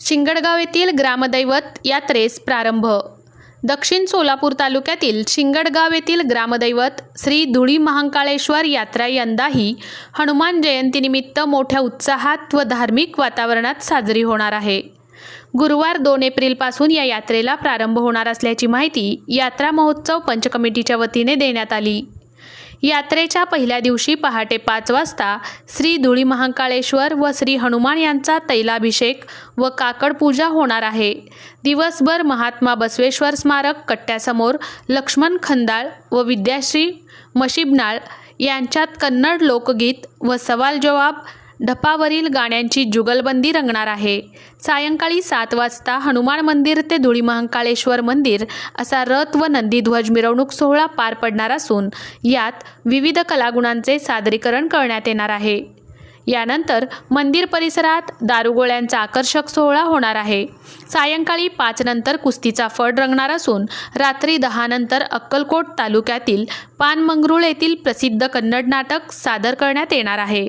शिंगडगाव येथील ग्रामदैवत यात्रेस प्रारंभ। दक्षिण सोलापूर तालुक्यातील शिंगडगाव येथील ग्रामदैवत श्री धुळी महाकाळेश्वर यात्रा यंदाही हनुमान जयंतीनिमित्त मोठ्या उत्साहात व धार्मिक वातावरणात साजरी होणार आहे। गुरुवार 2 एप्रिलपासून या यात्रेला प्रारंभ होणार असल्याची माहिती यात्रा महोत्सव पंच कमिटीच्या वतीने देण्यात आली। यात्रेच्या पहिल्या दिवशी पहाटे 5 वाजता श्री धुळी महाकाळेश्वर व श्री हनुमान यांचा तैलाभिषेक व काकड पूजा होणार आहे। दिवसभर महात्मा बसवेश्वर स्मारक कट्ट्यासमोर लक्ष्मण खंदाळ व विद्याश्री मशिबनाळ यांच्यात कन्नड लोकगीत व सवाल जवाब ढपावरील गाण्यांची जुगलबंदी रंगणार आहे। सायंकाळी 7 वाजता हनुमान मंदिर ते धुळी महाकाळेश्वर मंदिर असा रथ व नंदीध्वज मिरवणूक सोहळा पार पडणार असून यात विविध कलागुणांचे सादरीकरण करण्यात येणार आहे। यानंतर मंदिर परिसरात दारुगोळ्यांचा आकर्षक सोहळा होणार आहे। सायंकाळी 5 नंतर कुस्तीचा फड रंगणार असून रात्री 10 नंतर अक्कलकोट तालुक्यातील पानमंगरुळ येथील प्रसिद्ध कन्नड नाटक सादर करण्यात येणार आहे।